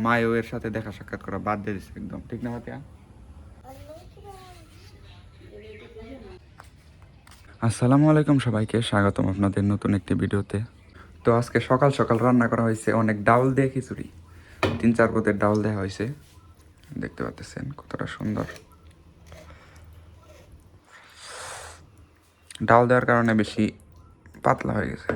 মায়ও এর সাথে দেখা সাক্ষাৎ করা বাদ দিয়ে দিচ্ছে একদম, ঠিক না ফাতিয়া? আসসালামু আলাইকুম, সবাইকে স্বাগতম আপনাদের নতুন একটি ভিডিওতে। তো আজকে সকাল সকাল রান্না করা হয়েছে অনেক ডাউল দিয়ে খিচুড়ি। 3-4 পদের ডাউল দেওয়া হয়েছে, দেখতে পাচ্ছেন কতটা সুন্দর। ডাউল দেওয়ার কারণে বেশি পাতলা হয়ে গেছে।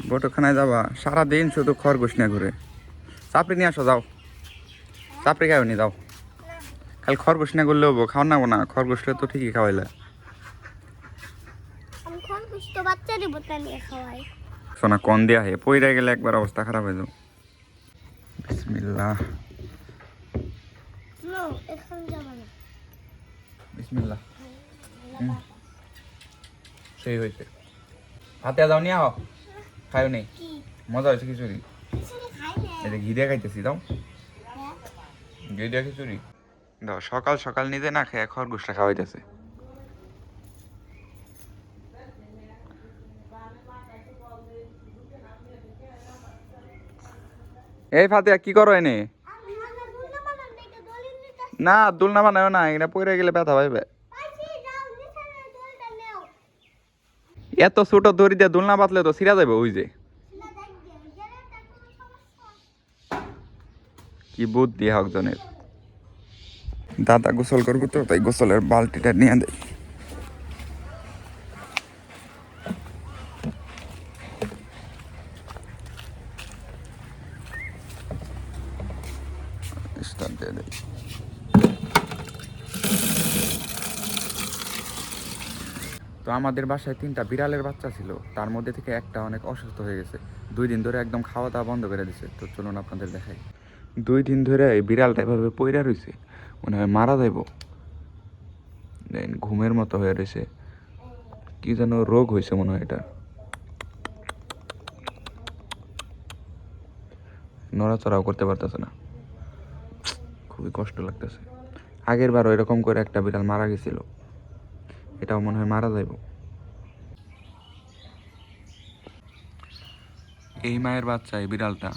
বটখানায় যাবা? সারাদিন শুধু খরগোশ নিয়ে ঘুরে। চাপড়ি নিয়ে আসো, যাও। চাপড়ি খাও নি, যাও। খালি খরগোশ নিয়ে ঘুরলে হবো? খাওয়া নাবো না? খরগোশটা তো ঠিকই খাওয়াইলে। সোনা কন দেয়া হে, পইরা গেলে একবার অবস্থা খারাপ হয়ে যাও। বিসমিল্লাহ বিসমিল্লাহ। সেই হয়েছে। হাতে যাও, নিয়ে আও। খাইও নেই, মজা হয়েছে খিচুড়ি। এটা ঘি দিয়ে খাইতেছি, দাও। ঘি দিয়ে খিচুড়ি দাও। সকাল সকাল নিজে না খেয়ে খরগোশটা খাওয়াইতেছে। এই ফাতিয়া, কি করো এনে? না, দোলনা বানায় না, এখানে পড়ে গেলে ব্যথা পাইবে। এত ছোট দড়ি দিয়ে দোলনা বাঁধলে তো ছিঁড়া যাবে। ওই যে কি বুদ্ধি একজনের। দাদা গোসল করবো তো, তাই গোসলের বালতিটা নিয়ে দেয়। তো আমাদের বাসায় 3টা বিড়ালের বাচ্চা ছিল, তার মধ্যে থেকে একটা অনেক অসুস্থ হয়ে গেছে। 2 দিন ধরে একদম খাওয়া দাওয়া বন্ধ করে দিছে। তো চলুন আপনাদের দেখাই। 2 দিন ধরে এই বিড়ালটা এভাবে পইরা রয়েছে, মনে হয় মারা যাইব। ঘুমের মতো হয়ে রয়েছে, কি যেন রোগ হয়েছে মনে হয়। এটা নড়াচড়াও করতে পারতেছে না, খুবই কষ্ট লাগতেছে। আগের বার এরকম করে একটা বিড়াল মারা গেছিল, এটাও মনে হয় মারা যাইব। এই মায়ের বাচ্চা, এই বিড়ালটা।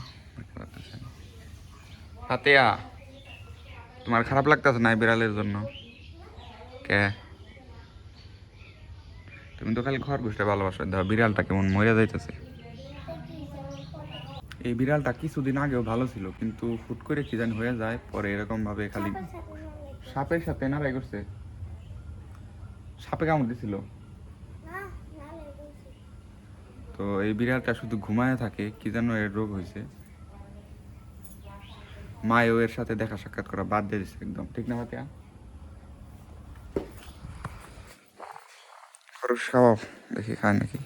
ফাতেয়া, তোমার খারাপ লাগতেছে না এই বিড়ালের জন্য? কে? তুমি তো খালি খরগোশটা ভালোবাসো, দাও। বিড়ালটা কেমন মরে যাইতেছে। এই বিড়ালটা কিছুদিন আগেও ভালো ছিল, কিন্তু হুট করে কি জানি হয়ে যায়, পরে এরকম ভাবে খালি সাপের সাথে নাড়াই করছে। সাপে কামড় দিছিল। তো এই বিড়ালটা শুধু ঘুমায় থাকে, কি যেন এর রোগ হয়েছে। মায়ও এর সাথে দেখা সাক্ষাৎ করা বাদ দিয়ে দিচ্ছে একদম, ঠিক না ফাতিয়া? খরচ খাওয়াও, দেখি খায় নাকি।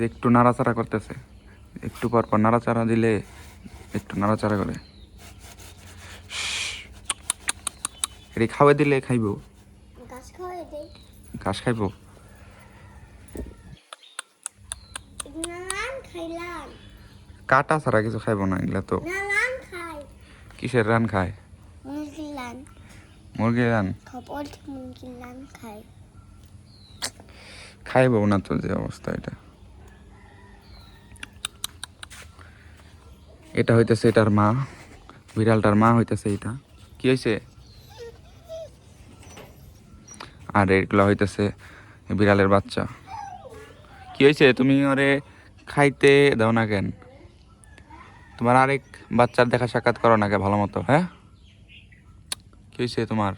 একটু নাড়াচাড়া করতেছে, একটু পর পর নাড়াচাড়া দিলে একটু নাড়াচাড়া করে। এটি খাওয়াই দিলে খাইব, ঘাস খাইব। কাটা ছাড়া কিছু খাইব না এগুলা তো। কিসের রান খায়? মুরগির রান খাইব না তো, যে অবস্থা। এটা হইতেছে এটার মা, বিড়ালটার মা হইতেছে এটা। কি হয়েছে? আর এগুলো হইতেছে বিড়ালের বাচ্চা। কি হয়েছে? তুমি ওরে খাইতে দাও না কেন? তোমার আরেক বাচ্চার দেখা সাক্ষাৎ করো না কে ভালো মতো? হ্যাঁ, কি হয়েছে তোমার?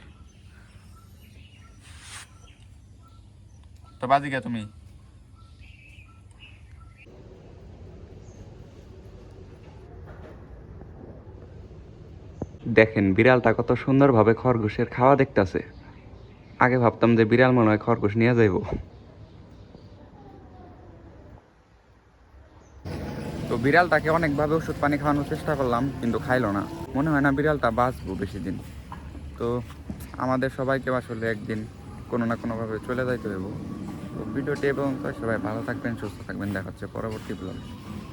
তো বাজি গে তুমি। দেখেন বিড়ালটা কত সুন্দরভাবে খরগোশের খাওয়া দেখতেছে। আগে ভাবতাম যে বিড়াল মনে হয় খরগোশ নিয়ে যাইব। তো বিড়ালটাকে অনেকভাবে ওষুধ পানি খাওয়ানোর চেষ্টা করলাম, কিন্তু খাইলো না। মনে হয় না বিড়ালটা বাঁচবো বেশি দিন। তো আমাদের সবাইকে আসলে একদিন কোনো না কোনোভাবে চলে যাইতে দেবো। তো ভিডিওটি এবং সবাই ভালো থাকবেন, সুস্থ থাকবেন, দেখা হচ্ছে পরবর্তী ব্লগ।